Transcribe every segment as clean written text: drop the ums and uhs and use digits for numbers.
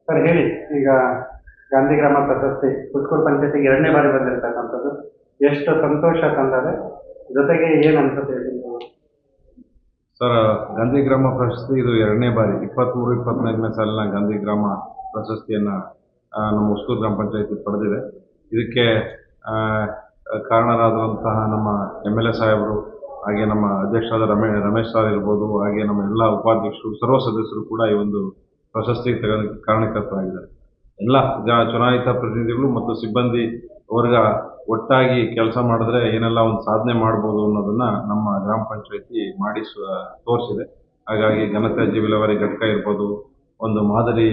Sir ಹೇಳಿ, ಈಗ ಗಾಂಧಿಗ್ರಾಮ ಪ್ರಶಸ್ತಿ ಪುತ್ತೂರು ಪಂಚಾಯತಿಗೆ 2ನೇ ಬಾರಿ ಬಂದಿರತಕ್ಕಂಥದ್ದು ಎಷ್ಟು ಸಂತೋಷ ತಂದರೆ, ಜೊತೆಗೆ ಏನು ಅನ್ಸುತ್ತೆ ಹೇಳಿ ನೀವು? ಸರ್, ಗಾಂಧಿಗ್ರಾಮ ಪ್ರಶಸ್ತಿ ಇದು 2ನೇ ಬಾರಿ 23-24ನೇ ಸಾಲಿನ ಗಾಂಧಿಗ್ರಾಮ ಪ್ರಶಸ್ತಿಯನ್ನು ನಮ್ಮ ಹೊಸೂರು ಗ್ರಾಮ ಪಂಚಾಯತಿ ಪಡೆದಿದೆ. ಇದಕ್ಕೆ ಕಾರಣರಾದಂತಹ ನಮ್ಮ MLA ಸಾಹೇಬರು, ಹಾಗೆ ನಮ್ಮ ಅಧ್ಯಕ್ಷರಾದ ರಮೇಶ್ ಸರ್ ಇರ್ಬೋದು, ಹಾಗೆ ನಮ್ಮ ಎಲ್ಲ ಉಪಾಧ್ಯಕ್ಷರು, ಸರ್ವ ಸದಸ್ಯರು ಕೂಡ ಈ ಒಂದು ಪ್ರಶಸ್ತಿಗೆ ಕಾರಣಕರ್ತರಾಗಿದ್ದಾರೆ. ಎಲ್ಲ ಚುನಾಯಿತ ಪ್ರತಿನಿಧಿಗಳು ಮತ್ತು ಸಿಬ್ಬಂದಿ ವರ್ಗ ಒಟ್ಟಾಗಿ ಕೆಲಸ ಮಾಡಿದ್ರೆ ಏನೆಲ್ಲ ಒಂದು ಸಾಧನೆ ಮಾಡ್ಬೋದು ಅನ್ನೋದನ್ನ ನಮ್ಮ ಗ್ರಾಮ ಪಂಚಾಯತಿ ಮಾಡಿ ತೋರಿಸಿದೆ. ಹಾಗಾಗಿ ಘನತ್ಯಾಜ್ಯ ವಿಲೇವಾರಿ ಘಟಕ ಇರ್ಬೋದು, ಒಂದು ಮಾದರಿ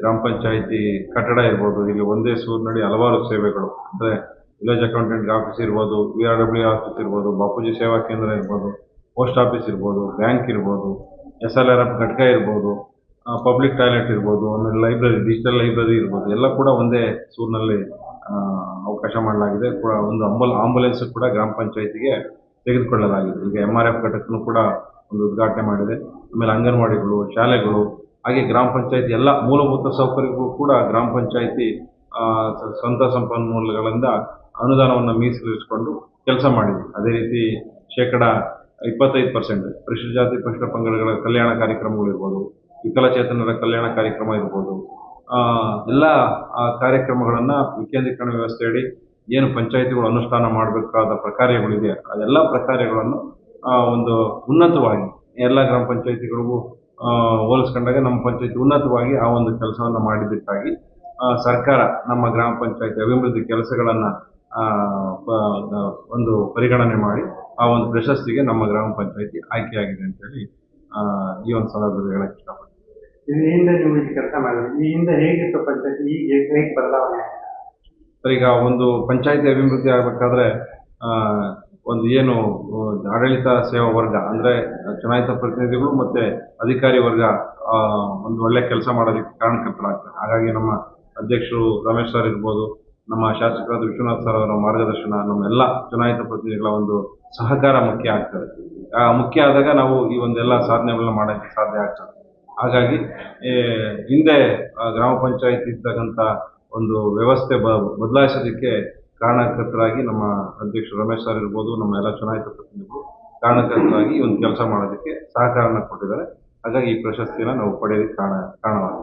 ಗ್ರಾಮ ಪಂಚಾಯತಿ ಕಟ್ಟಡ ಇರ್ಬೋದು, ಇಲ್ಲಿ ಒಂದೇ ಸೂರಿನಡಿ ಹಲವಾರು ಸೇವೆಗಳು ಅಂದರೆ ವಿಲೇಜ್ ಅಕೌಂಟೆಂಟ್ ಆಫೀಸ್ ಇರ್ಬೋದು, VRW ಆಫೀಸ್ ಇರ್ಬೋದು, ಬಾಪೂಜಿ ಸೇವಾ ಕೇಂದ್ರ ಇರ್ಬೋದು, ಪೋಸ್ಟ್ ಆಫೀಸ್ ಇರ್ಬೋದು, ಬ್ಯಾಂಕ್ ಇರ್ಬೋದು, SLRF ಘಟಕ ಇರ್ಬೋದು, ಪಬ್ಲಿಕ್ ಟಾಯ್ಲೆಟ್ ಇರ್ಬೋದು, ಆಮೇಲೆ ಲೈಬ್ರರಿ, ಡಿಜಿಟಲ್ ಲೈಬ್ರರಿ ಇರ್ಬೋದು, ಎಲ್ಲ ಕೂಡ ಒಂದೇ ಸೂರಿನಲ್ಲಿ ಅವಕಾಶ ಮಾಡಲಾಗಿದೆ. ಕೂಡ ಒಂದು ಆಂಬುಲೆನ್ಸ್ ಕೂಡ ಗ್ರಾಮ ಪಂಚಾಯತಿಗೆ ತೆಗೆದುಕೊಳ್ಳಲಾಗಿದೆ. ಈಗ MRF ಘಟಕನೂ ಕೂಡ ಒಂದು ಉದ್ಘಾಟನೆ ಮಾಡಿದೆ. ಆಮೇಲೆ ಅಂಗನವಾಡಿಗಳು, ಶಾಲೆಗಳು, ಹಾಗೆ ಗ್ರಾಮ ಪಂಚಾಯತಿ ಎಲ್ಲ ಮೂಲಭೂತ ಸೌಕರ್ಯಗಳು ಕೂಡ ಗ್ರಾಮ ಪಂಚಾಯತಿ ಸ್ವಂತ ಸಂಪನ್ಮೂಲಗಳಿಂದ ಅನುದಾನವನ್ನು ಮೀಸಲಿರಿಸಿಕೊಂಡು ಕೆಲಸ ಮಾಡಿದೆ. ಅದೇ ರೀತಿ 25% ಪರಿಶಿಷ್ಟ ಜಾತಿ ಪರಿಶಿಷ್ಟ ಪಂಗಡಗಳ ಕಲ್ಯಾಣ ಕಾರ್ಯಕ್ರಮಗಳಿರ್ಬೋದು, ವಿಕಲಚೇತನರ ಕಲ್ಯಾಣ ಕಾರ್ಯಕ್ರಮ ಇರ್ಬೋದು, ಎಲ್ಲ ಕಾರ್ಯಕ್ರಮಗಳನ್ನು ವಿಕೇಂದ್ರೀಕರಣ ವ್ಯವಸ್ಥೆಯಡಿ ಏನು ಪಂಚಾಯತಿಗಳು ಅನುಷ್ಠಾನ ಮಾಡಬೇಕಾದ ಪ್ರಕಾರಗಳಿದೆ, ಅದೆಲ್ಲ ಪ್ರಕಾರಗಳನ್ನು ಒಂದು ಉನ್ನತವಾಗಿ ಎಲ್ಲ ಗ್ರಾಮ ಪಂಚಾಯತಿಗಳಿಗೂ ಹೋಲಿಸ್ಕೊಂಡಾಗ ನಮ್ಮ ಪಂಚಾಯತಿ ಉನ್ನತವಾಗಿ ಆ ಒಂದು ಕೆಲಸವನ್ನು ಮಾಡಿದ್ದಕ್ಕಾಗಿ ಸರ್ಕಾರ ನಮ್ಮ ಗ್ರಾಮ ಪಂಚಾಯತಿ ಅಭಿವೃದ್ಧಿ ಕೆಲಸಗಳನ್ನು ಒಂದು ಪರಿಗಣನೆ ಮಾಡಿ ಆ ಒಂದು ಪ್ರಶಸ್ತಿಗೆ ನಮ್ಮ ಗ್ರಾಮ ಪಂಚಾಯತಿ ಆಯ್ಕೆಯಾಗಿದೆ ಅಂತೇಳಿ ಈ ಒಂದು ಸಂದರ್ಭದಲ್ಲಿ ಹೇಳಕ್ಕೆ ಇಷ್ಟಪಡ್ತೀನಿ. ಈ ಹಿಂದೆ ನೀವು ಇಲ್ಲಿ ಕೆಲಸ ಮಾಡಿದ್ರಿ, ಈ ಹಿಂದೆ ಹೇಗಿತ್ತು ಪಂಚಾಯತಿ, ಈಗ ಹೇಗೆ ಬದಲಾವಣೆ? ಈಗ ಒಂದು ಪಂಚಾಯತಿ ಅಭಿವೃದ್ಧಿ ಆಗಬೇಕಾದ್ರೆ ಒಂದು ಏನು ಆಡಳಿತ ಸೇವಾ ವರ್ಗ ಅಂದರೆ ಚುನಾಯಿತ ಪ್ರತಿನಿಧಿಗಳು ಮತ್ತು ಅಧಿಕಾರಿ ವರ್ಗ ಒಂದು ಒಳ್ಳೆ ಕೆಲಸ ಮಾಡೋದಕ್ಕೆ ಕಾರಣಕರ್ತರಾಗ್ತಾರೆ. ಹಾಗಾಗಿ ನಮ್ಮ ಅಧ್ಯಕ್ಷರು ರಮೇಶ್ ಸರ್ ಇರ್ಬೋದು, ನಮ್ಮ ಶಾಸಕರಾದ ವಿಶ್ವನಾಥ್ ಸರ್ ಅವರ ಮಾರ್ಗದರ್ಶನ, ನಮ್ಮೆಲ್ಲ ಚುನಾಯಿತ ಪ್ರತಿನಿಧಿಗಳ ಒಂದು ಸಹಕಾರ ಮುಖ್ಯ ಆಗ್ತದೆ. ಮುಖ್ಯ ಆದಾಗ ನಾವು ಈ ಒಂದೆಲ್ಲ ಸಾಧನೆಗಳನ್ನ ಮಾಡೋಕ್ಕೆ ಸಾಧ್ಯ ಆಗ್ತದೆ. ಹಾಗಾಗಿ ಹಿಂದೆ ಗ್ರಾಮ ಪಂಚಾಯತಿ ಇರ್ತಕ್ಕಂಥ ಒಂದು ವ್ಯವಸ್ಥೆ ಬದಲಾಯಿಸೋದಕ್ಕೆ ಕಾರಣಕರ್ತರಾಗಿ ನಮ್ಮ ಅಧ್ಯಕ್ಷರು ರಮೇಶ್ ಸರ್ ಇರ್ಬೋದು, ನಮ್ಮ ಎಲ್ಲ ಚುನಾಯಿತ ಪ್ರತಿನಿಧಿಗಳು ಕಾರಣಕರ್ತರಾಗಿ ಈ ಒಂದು ಕೆಲಸ ಮಾಡೋದಕ್ಕೆ ಸಹಕಾರನ ಕೊಟ್ಟಿದ್ದಾರೆ. ಹಾಗಾಗಿ ಈ ಪ್ರಶಸ್ತಿಯನ್ನು ನಾವು ಪಡೆಯೋದಕ್ಕೆ ಕಾರಣವಾಗಿದೆ.